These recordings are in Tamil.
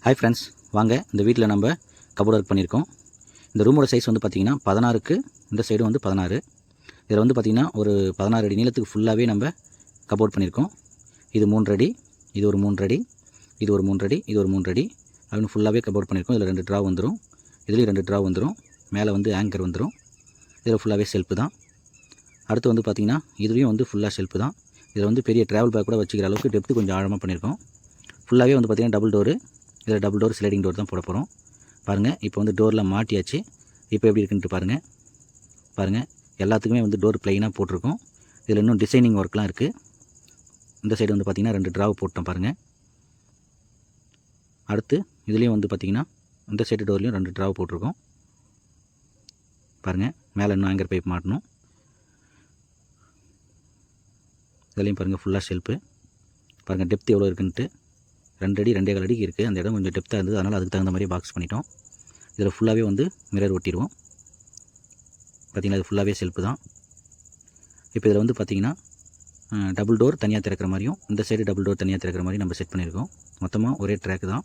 ஹாய் ஃப்ரெண்ட்ஸ், வாங்க இந்த வீட்டில் நம்ம கபோர்ட் ஒர்க் பண்ணியிருக்கோம். இந்த ரூமோட சைஸ் வந்து பார்த்திங்கன்னா 16க்கு இந்த சைடு வந்து 16. இதில் வந்து பார்த்திங்கன்னா ஒரு 16 அடி நீளத்துக்கு ஃபுல்லாகவே நம்ம கபோர்ட் பண்ணியிருக்கோம். இது 3 அடி, இது ஒரு 3 அடி, இது ஒரு 3 அடி, இது ஒரு 3 அடி அப்படின்னு ஃபுல்லாகவே கபோர்ட் பண்ணியிருக்கோம். இதில் 2 ட்ரா வந்துடும், இதுலேயும் 2 ட்ரா வந்துடும், மேலே வந்து ஆங்கர் வந்துடும். இதில் ஃபுல்லாகவே செல்ஃபு தான். அடுத்து வந்து பார்த்திங்கன்னா இதுலேயும் வந்து ஃபுல்லாக செல்ஃபு தான். இதில் வந்து பெரிய ட்ராவல் பேக் கூட வச்சுக்கிற அளவுக்கு டெப்த்து கொஞ்சம் ஆழமாக பண்ணியிருக்கோம். ஃபுல்லாகவே வந்து பார்த்திங்கன்னா டபுள் டோரு. இதில் டபுள் டோர் ஸ்லைடிங் டோர் தான் போட போகிறோம். பாருங்கள், இப்போ வந்து டோரில் மாட்டியாச்சு. இப்போ எப்படி இருக்குன்ட்டு பாருங்கள். எல்லாத்துக்குமே வந்து டோர் ப்ளைனாக போட்டிருக்கோம். இதில் இன்னும் டிசைனிங் ஒர்க்லாம் இருக்குது. இந்த சைடு வந்து பார்த்திங்கன்னா 2 ட்ராவ் போட்டோம் பாருங்கள். அடுத்து இதுலேயும் வந்து பார்த்திங்கன்னா இந்த சைடு டோர்லேயும் 2 ட்ராவ் போட்டிருக்கோம் பாருங்கள். மேலே இன்னும் ஆங்கர் பைப் மாட்டணும். இதுலேயும் பாருங்கள் ஃபுல்லாக ஷெல்ஃபு. பாருங்கள் டெப்த் எவ்வளோ இருக்குன்ட்டு. 2 அடி 2.25 அடிக்கு இருக்குது. அந்த இடம் கொஞ்சம் டெப்த்தாக இருந்தது, அதனால் அதுக்கு தகுந்த மாதிரி பாக்ஸ் பண்ணிட்டோம். இதில் ஃபுல்லாகவே வந்து மிரர் ஒட்டிடுவோம். பார்த்திங்கன்னா இது ஃபுல்லாகவே செல்ஃபு தான். இப்போ இதில் வந்து பார்த்திங்கன்னா டபுள் டோர் தனியாக திறக்கிற மாதிரியும், இந்த சைடு டபுள் டோர் தனியாக திறக்கிற மாதிரி நம்ம செட் பண்ணியிருக்கோம். மொத்தமாக ஒரே ட்ராக் தான்.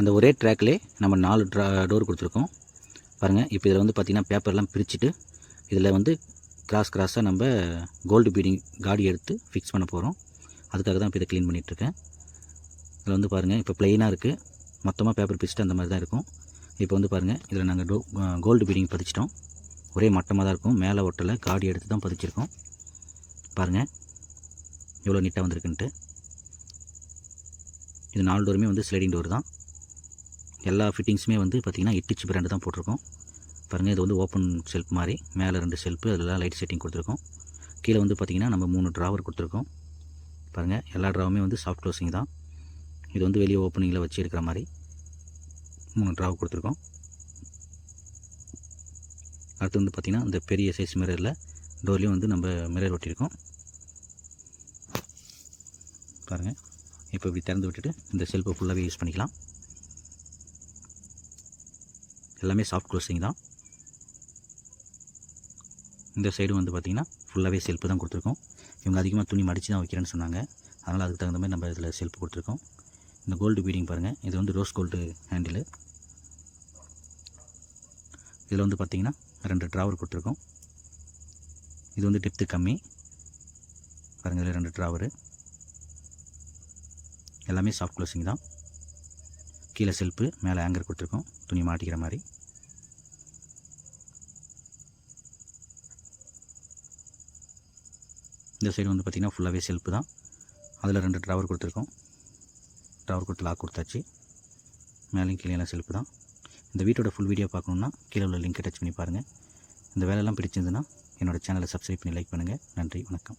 அந்த ஒரே ட்ராக்லேயே நம்ம 4 டோர் கொடுத்துருக்கோம் பாருங்கள். இப்போ இதில் வந்து பார்த்திங்கன்னா பேப்பர்லாம் பிரிச்சுட்டு இதில் வந்து கிராஸாக நம்ம கோல்டு பீடிங் காடி எடுத்து ஃபிக்ஸ் பண்ண போகிறோம். அதுக்காக தான் இப்போ இதை க்ளீன் பண்ணிகிட்ருக்கேன். இதில் வந்து பாருங்கள், இப்போ ப்ளைனாக இருக்குது. மொத்தமாக பேப்பர் பிரிச்சுட்டு அந்த மாதிரி தான் இருக்கும். இப்போ வந்து பாருங்கள், இதில் நாங்கள் கோல்டு பீடிங் பதிச்சிட்டோம். ஒரே மட்டமாக தான் இருக்கும், மேலே ஒட்டலை, காடி எடுத்து தான் பதிச்சிருக்கோம். பாருங்கள் எவ்வளோ நீட்டாக வந்திருக்குன்ட்டு. இது 4 டோருமே வந்து ஸ்லைடிங் டோர் தான். எல்லா ஃபிட்டிங்ஸுமே வந்து பார்த்திங்கன்னா 8 இன்ச் பிராண்டு தான் போட்டிருக்கோம் பாருங்கள். இது வந்து ஓப்பன் ஷெல்ஃப் மாதிரி, மேலே 2 ஷெல்ஃபு, அதெல்லாம் லைட் செட்டிங் கொடுத்துருக்கோம். கீழே வந்து பார்த்திங்கன்னா நம்ம 3 ட்ராவர் கொடுத்துருக்கோம் பாருங்கள். எல்லா ட்ராவுமே வந்து சாஃப்ட் க்ளோசிங் தான். இது வந்து வெளியே ஓப்பனிங்கில் வச்சு இருக்கிற மாதிரி 3 ட்ராவ் கொடுத்துருக்கோம். அடுத்து வந்து பார்த்திங்கன்னா இந்த பெரிய சைஸ் மிரரில் டோர்லேயும் வந்து நம்ம மிரர் ஒட்டியிருக்கோம் பாருங்கள். இப்போ இப்படி திறந்து விட்டுட்டு இந்த செல்ஃபை ஃபுல்லாகவே யூஸ் பண்ணிக்கலாம். எல்லாமே சாஃப்ட் க்ளோசிங் தான். இந்த சைடு வந்து பார்த்திங்கன்னா ஃபுல்லாகவே செல்ஃபு தான் கொடுத்துருக்கோம். இவங்க அதிகமாக துணி மடித்து தான் வைக்கிறேன்னு சொன்னாங்க, அதனால் அதுக்கு தகுந்த மாதிரி நம்ம இதில் செல்ஃபு கொடுத்துருக்கோம். இந்த கோல்டு பீடிங் பாருங்கள், இது வந்து ரோஸ் கோல்டு ஹேண்டிலு. இதில் வந்து பார்த்திங்கன்னா 2 ட்ராவர் கொடுத்துருக்கோம். இது வந்து டெப்த்து கம்மி பாருங்கள். இதில் 2 ட்ராவரு, எல்லாமே சாஃப்ட் க்ளோசிங் தான். கீழே செல்ஃபு, மேலே ஆங்கர் கொடுத்துருக்கோம் துணி மாட்டிக்கிற மாதிரி. இந்த சைடு வந்து பார்த்திங்கன்னா ஃபுல்லாகவே செல்ஃபு தான். அதில் 2 ட்ராவர் கொடுத்துருக்கோம். ட்ராவர் கொடுத்து லாக் கொடுத்தாச்சு. மேலேயும் கீழே செல்ஃபு தான். இந்த வீட்டோட ஃபுல் வீடியோ பார்க்கணுன்னா கீழே உள்ள லிங்க்கை டச் பண்ணி பாருங்கள். இந்த வேலையெல்லாம் பிடிச்சிருந்துன்னா என்னோடய சேனலை சப்ஸ்கிரைப் பண்ணி லைக் பண்ணுங்கள். நன்றி, வணக்கம்.